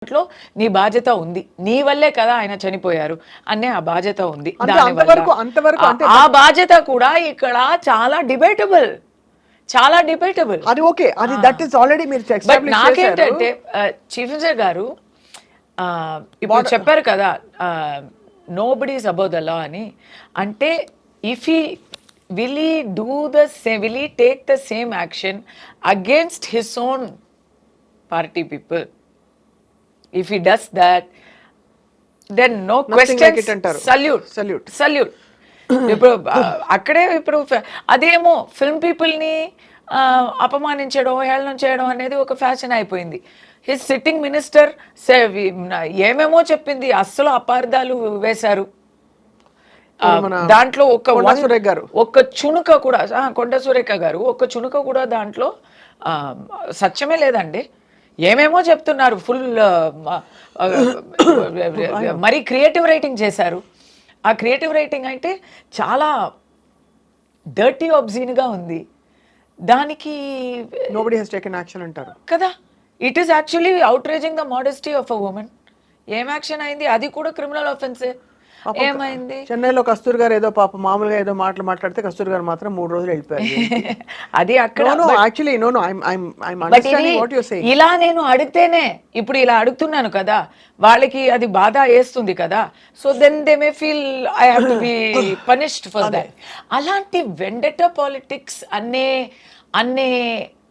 దాంట్లో నీ బాధ్యత ఉంది, నీ వల్లే కదా ఆయన చనిపోయారు అనే ఆ బాధ్యత ఉంది. అంటే దానివల్ల అంతవరకు అంటే ఆ బాధ్యత కూడా ఇక్కడ చాలా డిబేటబుల్, చాలా డిబేటబుల్. అది ఓకే, అది దట్ ఈస్ ఆల్రెడీ మీరు బట్ ఎస్టాబ్లిష్ చేశారు. నాకేంటంటే చీఫ్ మినిస్టర్ గారు ఇప్పుడు చెప్పారు కదా nobody is above the law అని. అంటే if he will he do the same, will he take the same action against his own party people? If he does that, then no questions. like it అంటారు. Salute. ఇప్పుడు అక్కడే ఇప్పుడు అదేమో film పీపుల్ని అపమానించడం, హేళన చేయడం అనేది ఒక ఫ్యాషన్ అయిపోయింది. హిస్ సిట్టింగ్ మినిస్టర్ ఏమేమో చెప్పింది, అస్సలు అపార్థాలు వేశారు. దాంట్లో ఒక్క చుణుక కూడా, కొండ సురేఖ గారు ఒక్క చుణుక కూడా దాంట్లో సత్యమే లేదండి. ఏమేమో చెప్తున్నారు, ఫుల్ మరి క్రియేటివ్ రైటింగ్ చేశారు. ఆ క్రియేటివ్ రైటింగ్ అంటే చాలా డర్టీ ఆబ్జీన్గా ఉంది. దానికి నోబడీ హస్ టేకెన్ యాక్షన్ అంటారు కదా. It is actually outraging the modesty of a women. ఏం యాక్షన్ అయింది? అది కూడా క్రిమినల్ ఆఫెన్సే. ఏమైంది? చెన్నైలో కస్తూరి గారు ఏదో పాప మామూలుగా ఏదో మాటలు మాట్లాడితే కస్తూరి గారు మాత్రం 3 రోజులు వెళ్ళిపోయారు. అది అక్కడ actually no I'm understanding what you are saying. ఇలా నేను అడిగితేనే, ఇప్పుడు ఇలా అడుగుతున్నాను కదా, వాళ్ళకి అది బాధ వేస్తుంది కదా. So then they may feel I have to be punished for that. అలాంటి వెండటా పాలిటిక్స్ అనే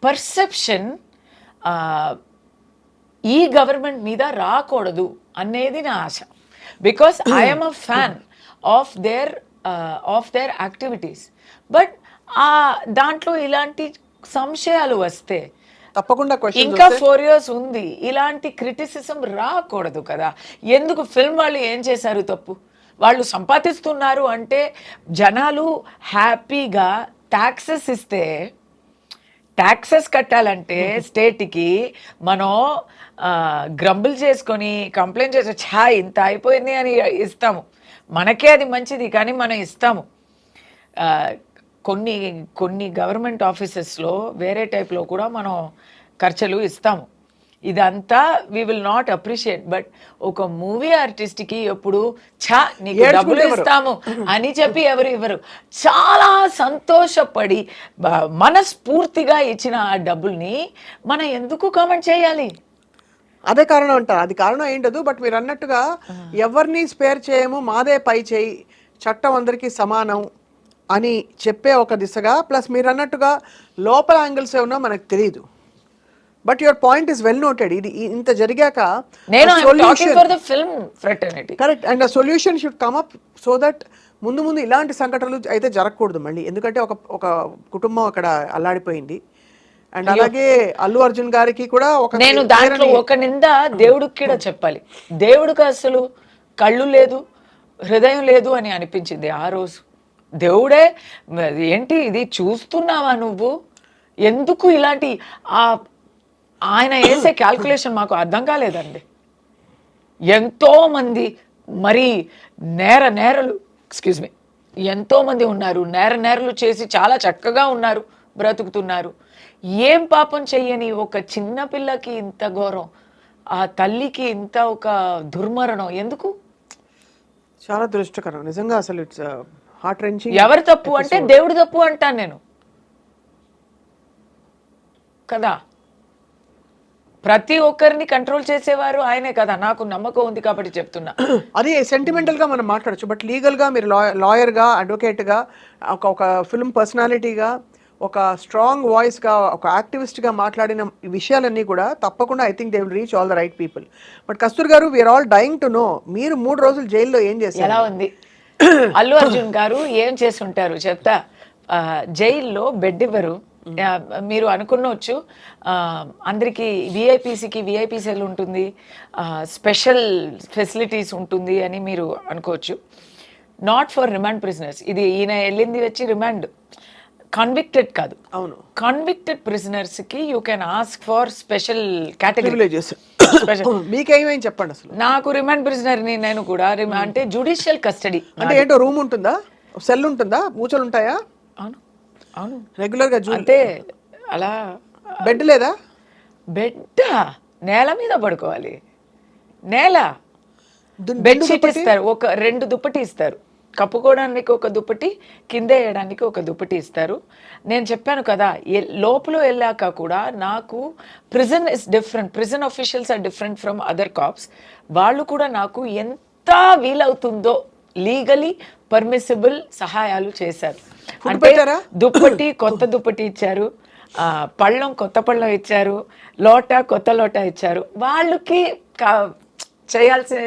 పర్సెప్షన్ ఈ గవర్నమెంట్ మీద రాకూడదు అనేది నా ఆశ. Because I am a fan of their activities. But దాంట్లో ఇలాంటి సంశయాలు వస్తే తప్పకుండా ఇంకా 4 years ఉంది, ఇలాంటి క్రిటిసిజం రాకూడదు కదా. ఎందుకు ఫిల్మ్ వాళ్ళు ఏం చేశారు తప్పు? వాళ్ళు సంపాదిస్తున్నారు అంటే జనాలు హ్యాపీగా ట్యాక్సెస్ ఇస్తే, ట్యాక్సెస్ కట్టాలంటే స్టేట్కి మనం గ్రంబుల్ చేసుకొని కంప్లైంట్ చేసి ఇంత అయిపోయింది అని ఇస్తాము. మనకే అది మంచిది కానీ మనం ఇస్తాము. కొన్ని గవర్నమెంట్ ఆఫీసెస్లో వేరే టైప్లో కూడా మనం ఖర్చులు ఇస్తాము. ఇదంతా we will not appreciate. But ఒక మూవీ ఆర్టిస్ట్కి ఎప్పుడు నీకు డబ్బులు ఇస్తాము అని చెప్పి ఎవరు ఇవ్వరు. చాలా సంతోషపడి మనస్ఫూర్తిగా ఇచ్చిన ఆ డబ్బుల్ని మనం ఎందుకు కామెంట్ చేయాలి? అదే కారణం అంటారు. అది కారణం ఏంటదు. బట్ మీరు అన్నట్టుగా ఎవరిని స్పేర్ చేయము, మాదే పై చేయి, చట్టం అందరికీ సమానం అని చెప్పే ఒక దిశగా, ప్లస్ మీరు అన్నట్టుగా లోపల యాంగిల్స్ ఏమన్నా మనకు తెలియదు. But your point is well noted. ఇది ఇంత జరిగాక కరెక్ట్, అండ్ ఆ solution should come up so that ముందు ఇలాంటి సంఘటనలు అయితే జరగకూడదు మళ్ళీ. ఎందుకంటే ఒక కుటుంబం అక్కడ అల్లాడిపోయింది. అండ్ అలాగే అల్లు అర్జున్ గారికి కూడా నేను దాంట్లో ఒక నింద దేవుడికి కూడా చెప్పాలి. దేవుడికి అసలు కళ్ళు లేదు, హృదయం లేదు అని అనిపించింది ఆ రోజు. దేవుడే ఏంటి ఇది చూస్తున్నావా నువ్వు? ఎందుకు ఇలాంటి ఆయన వేసే క్యాల్కులేషన్ మాకు అర్థం కాలేదండి. ఎంతో మంది మరి నేరలు ఎంతో మంది ఉన్నారు, నేరలు చేసి చాలా చక్కగా ఉన్నారు, బ్రతుకుతున్నారు. ఏం పాపం చెయ్యని ఒక చిన్న పిల్లకి ఇంత ఘోరం, ఆ తల్లికి ఇంత ఒక దుర్మరణం ఎందుకు? చాలా దురదృష్టకరం నిజంగా. అసలు ఇట్స్ హార్ట్ రెంచింగ్. ఎవరు తప్పు అంటే దేవుడు తప్పు అంటాను నేను కదా. ప్రతి ఒక్కరిని కంట్రోల్ చేసేవారు ఆయనే కదా. నాకు నమ్మకం ఉంది కాబట్టి చెప్తున్నా. అది సెంటిమెంటల్గా మనం మాట్లాడచ్చు. బట్ లీగల్గా మీరు లాయర్గా, అడ్వకేట్గా, ఒక ఫిల్మ్ పర్సనాలిటీగా, ఒక స్ట్రాంగ్ వాయిస్గా, ఒక యాక్టివిస్ట్గా మాట్లాడిన విషయాలన్నీ కూడా తప్పకుండా I think they will reach all the right people. But Kasturi గారు, we are all dying to know, మీరు 3 రోజులు జైల్లో ఏం చేశారు? ఎలా ఉంది అల్లు అర్జున్ గారు ఏం చేసి ఉంటారు చెప్తా. జైల్లో బెడ్ ఇవ్వరు. మీరు అనుకున్నవచ్చు అందరికీ విఐపీ సెల్ ఉంటుంది, స్పెషల్ ఫెసిలిటీస్ ఉంటుంది అని మీరు అనుకోవచ్చు. Not for remand prisoners. ఇది ఈయన వెళ్ళింది వచ్చి రిమాండ్, కన్విక్టెడ్ కాదు. అవును, కన్విక్టెడ్ ప్రిజనర్స్ కి you can ask for special category. మీకేమైంది చెప్పండి అసలు. నాకు రిమాండ్ ప్రిజనర్ ని నేను కూడా అంటే జ్యుడిషియల్ కస్టడీ అంటే ఏంటో రూమ్ ఉంటుందా, సెల్ ఉంటుందా, మూచలు ఉంటాయా? అవును రెగ్యులర్ గా అంటే అలా. బెడ్ లేదా? బెడ్ నేల మీద పడుకోవాలి. నేల దున్- బెడ్షీట్ ఇస్తారు, ఒక 2 దుప్పటి ఇస్తారు, కప్పుకోవడానికి ఒక దుప్పటి, కింద వేయడానికి ఒక దుప్పటి ఇస్తారు. నేను చెప్పాను కదా, లోపల వెళ్ళాక కూడా నాకు prison is different, prison officials are different from other cops. వాళ్ళు కూడా నాకు ఎంత వీలవుతుందో లీగలీ పర్మిసిబుల్ సహాయాలు చేశారు. అంటే పెట్టారా? దుప్పటి కొత్త దుప్పటి ఇచ్చారు, పళ్ళం కొత్త పళ్ళం ఇచ్చారు, లోట కొత్త లోట ఇచ్చారు. వాళ్ళకి చేయాల్సిన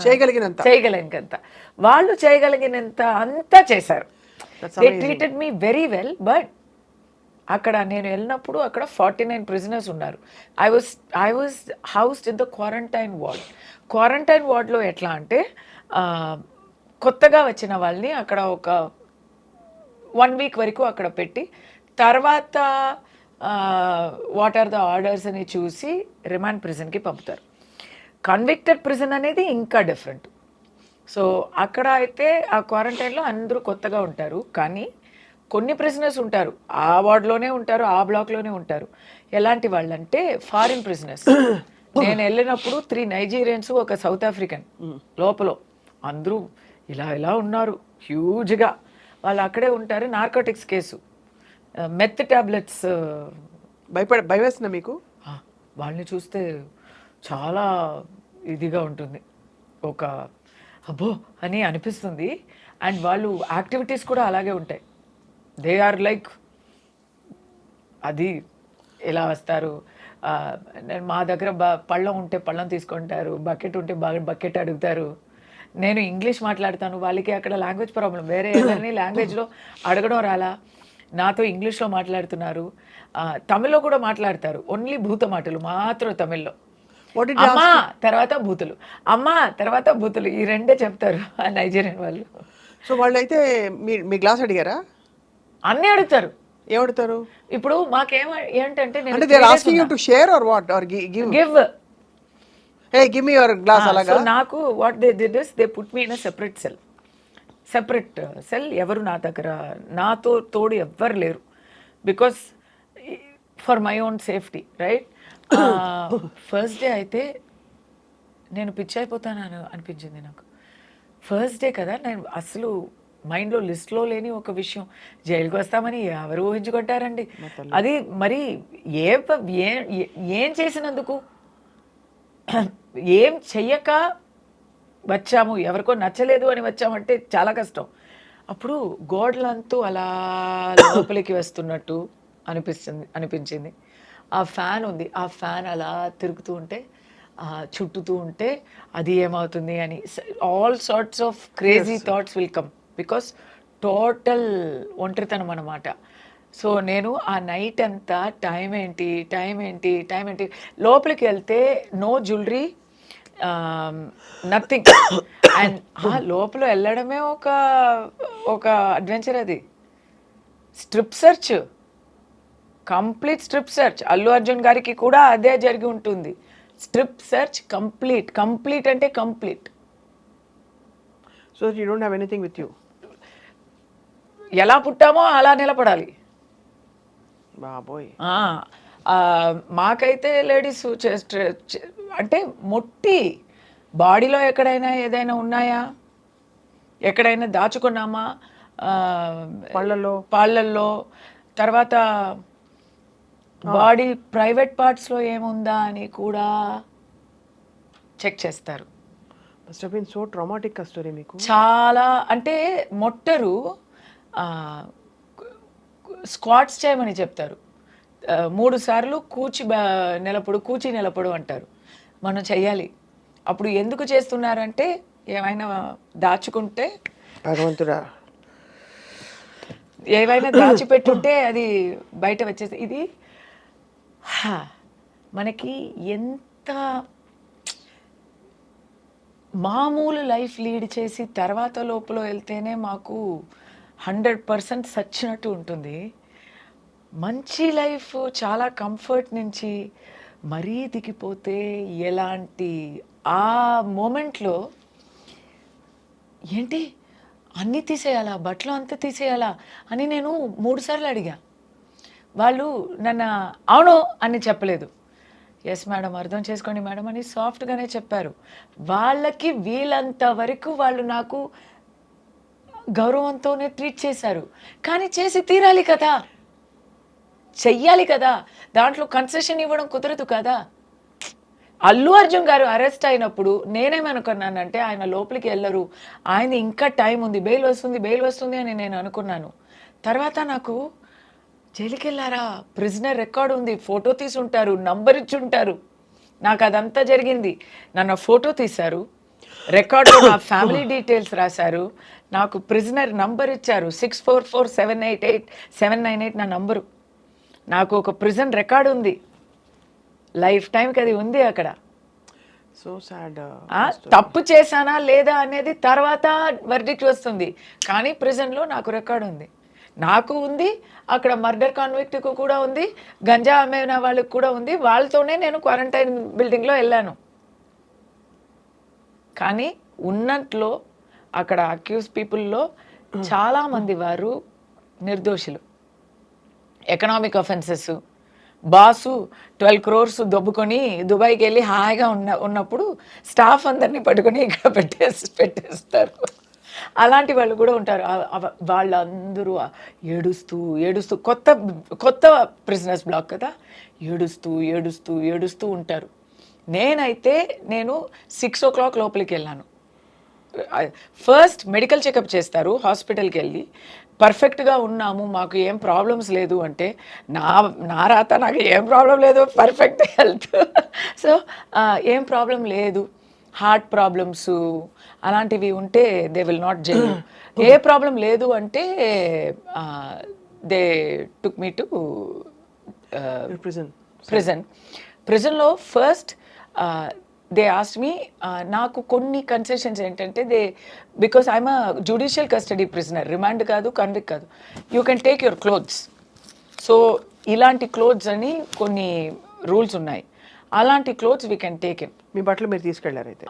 చేయగలిగినంత వాళ్ళు చేయగలిగినంత అంతా చేశారు. They treated me very well. But అక్కడ నేను వెళ్ళినప్పుడు అక్కడ 49 prisoners ఉన్నారు. I was housed in the quarantine ward. Quarantine వార్డ్లో ఎట్లా అంటే కొత్తగా వచ్చిన వాళ్ళని అక్కడ ఒక 1 week వరకు అక్కడ పెట్టి తర్వాత వాట్ ఆర్ ద ఆర్డర్స్ అని చూసి రిమాండ్ ప్రిజన్కి పంపుతారు. కన్విక్టెడ్ ప్రిజన్ అనేది ఇంకా డిఫరెంట్. సో అక్కడ అయితే ఆ క్వారంటైన్లో అందరూ కొత్తగా ఉంటారు, కానీ కొన్ని ప్రిజనర్స్ ఉంటారు ఆ వార్డ్లోనే ఉంటారు, ఆ బ్లాక్లోనే ఉంటారు. ఎలాంటి వాళ్ళంటే ఫారిన్ ప్రిజనర్స్. నేను వెళ్ళినప్పుడు 3 Nigerians, ఒక సౌత్ ఆఫ్రికన్ లోపల, అందరూ ఇలా ఉన్నారు హ్యూజ్గా. వాళ్ళు అక్కడే ఉంటారు. Narcotics case, meth tablets. భయవేస్తుందా మీకు? వాళ్ళని చూస్తే చాలా ఇదిగా ఉంటుంది, ఒక అబ్బో అని అనిపిస్తుంది. అండ్ వాళ్ళు యాక్టివిటీస్ కూడా అలాగే ఉంటాయి. దే ఆర్ లైక్ అది ఎలా వస్తారు, మా దగ్గర పళ్ళం ఉంటే పళ్ళం తీసుకుంటారు, బకెట్ ఉంటే బకెట్ అడుగుతారు. నేను ఇంగ్లీష్ మాట్లాడతాను, వాళ్ళకి అక్కడ లాంగ్వేజ్ ప్రాబ్లం, వేరే ఎవరిని లాంగ్వేజ్లో అడగడం రాలా, నాతో ఇంగ్లీష్లో మాట్లాడుతున్నారు. తమిళ్లో కూడా మాట్లాడతారు, ఓన్లీ భూత మాటలు మాత్రం తమిళ్లో. అమ్మా తర్వాత బూతులు, అమ్మా తర్వాత బూతులు, ఈ రెండే చెప్తారు ఆ నైజీరియన్ వాళ్ళు. సో వాళ్ళు అయితే మీ గ్లాస్ అడిగారా? అన్నీ అడుగుతారు. ఏమడుగుతారు? ఇప్పుడు మాకేం ఏంటంటే అంటే they are asking you to share or what or give? Hey give me your glass అలాగా. సో నాకు what they did is they put me in a separate cell. ఎవరు నా దగ్గర నాతో తోడు ఎవ్వరు లేరు, because for my own safety, right? First day అయితే నేను పిచ్చి అయిపోతాను అనిపించింది నాకు. ఫస్ట్ డే కదా, నేను అసలు మైండ్లో లిస్ట్లో లేని ఒక విషయం, జైలుకి వస్తామని ఎవరు ఊహించుకుంటారండి? అది మరి ఏం చేసినందుకు, ఏం చెయ్యక వచ్చాము, ఎవరికో నచ్చలేదు అని వచ్చామంటే చాలా కష్టం. అప్పుడు గోడలంతూ అలా లోపలికి వస్తున్నట్టు అనిపించింది. ఆ ఫ్యాన్ ఉంది, ఆ ఫ్యాన్ అలా తిరుగుతూ ఉంటే, చుట్టుతూ ఉంటే అది ఏమవుతుంది అని all sorts of crazy thoughts will come, because total ఒంటరితనం అన్నమాట. సో నేను ఆ నైట్ అంతా టైం ఏంటి లోపలికి వెళ్తే నో జ్యువెలరీ, నథింగ్. అండ్ లోపల వెళ్ళడమే ఒక అడ్వెంచర్. అది strip search, complete strip search. Allu Arjun గారికి కూడా అదే జరిగి ఉంటుంది. స్ట్రిప్ సెర్చ్ కంప్లీట్ అంటే complete. So you don't have anything with you. ఎలా పుట్టామో అలా నిలబడాలి బాబోయ్. మాకైతే లేడీస్ అంటే మొట్టి బాడీలో ఎక్కడైనా ఏదైనా ఉన్నాయా, ఎక్కడైనా దాచుకున్నామా, పాళ్ళల్లో, తర్వాత బాడీ ప్రైవేట్ పార్ట్స్లో ఏముందా అని కూడా చెక్ చేస్తారు. Must have been so traumatic story మీకు. చాలా అంటే మొట్టరు స్క్వాట్స్ చేయమని చెప్తారు. 3 సార్లు కూచి నిలపడు అంటారు, మనం చెయ్యాలి. అప్పుడు ఎందుకు చేస్తున్నారంటే ఏమైనా దాచుకుంటే, భగవంతుడా, ఏవైనా దాచిపెట్టుంటే అది బయట వచ్చేసి. ఇది మనకి ఎంత మామూలు లైఫ్ లీడ్ చేసి తర్వాత లోపల వెళ్తేనే మాకు 100% సచ్చినట్టు ఉంటుంది. మంచి లైఫ్, చాలా కంఫర్ట్ నుంచి మరీ దిగిపోతే ఎలాంటి ఆ మూమెంట్లో ఏంటి అన్నీ తీసేయాలా, బట్టలు అంతా తీసేయాలా అని నేను 3 సార్లు అడిగా. వాళ్ళు నన్ను అవును అని చెప్పలేదు. ఎస్ మేడం, అర్థం చేసుకోండి మేడం అని సాఫ్ట్గానే చెప్పారు. వాళ్ళకి వీలంత వరకు వాళ్ళు నాకు గౌరవంతోనే ట్రీట్ చేశారు. కానీ చేసి తీరాలి కదా, చెయ్యాలి కదా, దాంట్లో కన్సెషన్ ఇవ్వడం కుదరదు కదా. అల్లు అర్జున్ గారు అరెస్ట్ అయినప్పుడు నేనేమనుకున్నానంటే ఆయన లోపలికి వెళ్ళరు, ఆయన ఇంకా టైం ఉంది, బెయిల్ వస్తుంది అని నేను అనుకున్నాను. తర్వాత నాకు జైలుకి వెళ్ళారా, ప్రిజనర్ రికార్డు ఉంది, ఫోటో తీసి ఉంటారు, నంబర్ ఇచ్చి ఉంటారు. నాకు అదంతా జరిగింది. నన్ను ఫోటో తీశారు, రికార్డులో నా ఫ్యామిలీ డీటెయిల్స్ రాశారు, నాకు ప్రిజనర్ నంబర్ ఇచ్చారు, 644788 నా నంబరు. నాకు ఒక ప్రిజన్ రికార్డు ఉంది, లైఫ్ టైంకి అది ఉంది అక్కడ. So sad. తప్పు చేశానా లేదా అనేది తర్వాత వర్డిక్ట్ వస్తుంది, కానీ ప్రిజన్లో నాకు రికార్డు ఉంది, నాకు ఉంది, అక్కడ మర్డర్ కాన్విక్ట్కు కూడా ఉంది, గంజా అమ్మిన వాళ్ళకి కూడా ఉంది. వాళ్ళతోనే నేను క్వారంటైన్ బిల్డింగ్లో వెళ్ళాను. కానీ ఉన్నట్లో అక్కడ అక్యూజ్ పీపుల్లో చాలామంది వారు నిర్దోషులు. ఎకనామిక్ అఫెన్సెస్, బాసు 12 crores దొబ్బుకొని దుబాయ్కి వెళ్ళి హాయిగా ఉన్నప్పుడు స్టాఫ్ అందరినీ పట్టుకొని ఇక్కడ పెట్టేస్తారు. అలాంటి వాళ్ళు కూడా ఉంటారు. వాళ్ళందరూ ఏడుస్తూ కొత్త ప్రిజనర్స్ బ్లాక్ కదా, ఏడుస్తూ ఉంటారు. నేను 6 o'clock లోపలికి వెళ్ళాను. ఫస్ట్ మెడికల్ చెకప్ చేస్తారు, హాస్పిటల్కి వెళ్ళి పర్ఫెక్ట్గా ఉన్నాము, మాకు ఏం ప్రాబ్లమ్స్ లేదు అంటే, నా రాత నాకు ఏం ప్రాబ్లం లేదు, పర్ఫెక్ట్ హెల్త్. సో ఏం ప్రాబ్లం లేదు, హార్ట్ ప్రాబ్లమ్స్ అలాంటివి ఉంటే దే విల్ నాట్ జైల్. ఏ ప్రాబ్లం లేదు అంటే దే టుక్ మీ టు ప్రిజన్లో ఫస్ట్ దే ఆస్క్ మీ. నాకు కొన్ని కన్సెషన్స్ ఏంటంటే because I'm judicial custody prisoner, remand కాదు, కన్విక్ట్ కాదు, you can take your clothes. So ఇలాంటి క్లోత్స్ అని కొన్ని రూల్స్ ఉన్నాయి, అలాంటి clothes we can take in. మీ బట్టలు మీరు తీసుకెళ్లారు అయితే?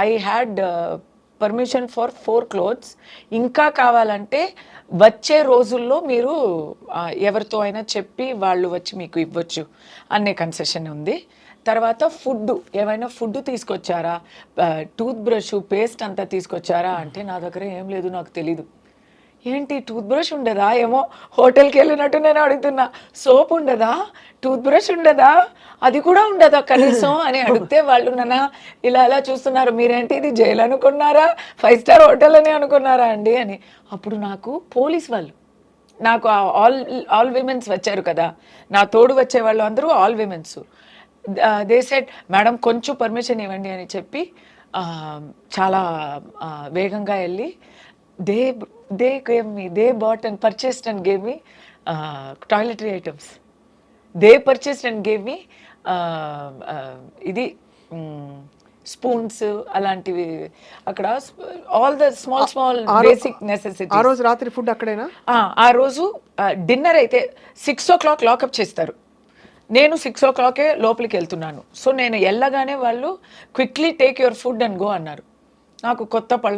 I had permission for 4 clothes. ఇంకా కావాలంటే వచ్చే రోజుల్లో మీరు ఎవరితో అయినా చెప్పి వాళ్ళు వచ్చి మీకు ఇవ్వచ్చు అనే కన్సెషన్ ఉంది. తర్వాత ఫుడ్, ఏమైనా ఫుడ్ తీసుకొచ్చారా, టూత్ బ్రష్, పేస్ట్ అంతా తీసుకొచ్చారా అంటే నా దగ్గర ఏం లేదు, నాకు తెలీదు. ఏంటి టూత్ బ్రష్ ఉండదా, ఏమో హోటల్కి వెళ్ళినట్టు నేను అడుగుతున్నా, సోప్ ఉండదా, టూత్ బ్రష్ ఉండదా, అది కూడా ఉండదా కనీసం అని అడిగితే వాళ్ళు నన్ను ఇలా చూస్తున్నారు, మీరేంటి ఇది జైలు అనుకున్నారా, 5 star హోటల్ అని అనుకున్నారా అండి అని. అప్పుడు నాకు పోలీస్ వాళ్ళు, నాకు ఆల్ విమెన్స్ వచ్చారు కదా, నా తోడు వచ్చే వాళ్ళు అందరూ all women's. They said madam కొంచెం పర్మిషన్ ఇవ్వండి అని చెప్పి చాలా వేగంగా వెళ్ళి they bought and purchased and gave me toiletry items. They purchased and gave me ఇది స్పూన్స్ అలాంటివి, అక్కడ all the small basic necessity. ఆ రోజు రాత్రి ఫుడ్ అక్కడేనా? ఆ రోజు డిన్నర్ అయితే 6 o'clock లాకప్ చేస్తారు, నేను 6 o'clock లోపలికి వెళ్తున్నాను. సో నేను వెళ్ళగానే వాళ్ళు quickly take your food and go అన్నారు. నాకు కొత్త పళ్ళం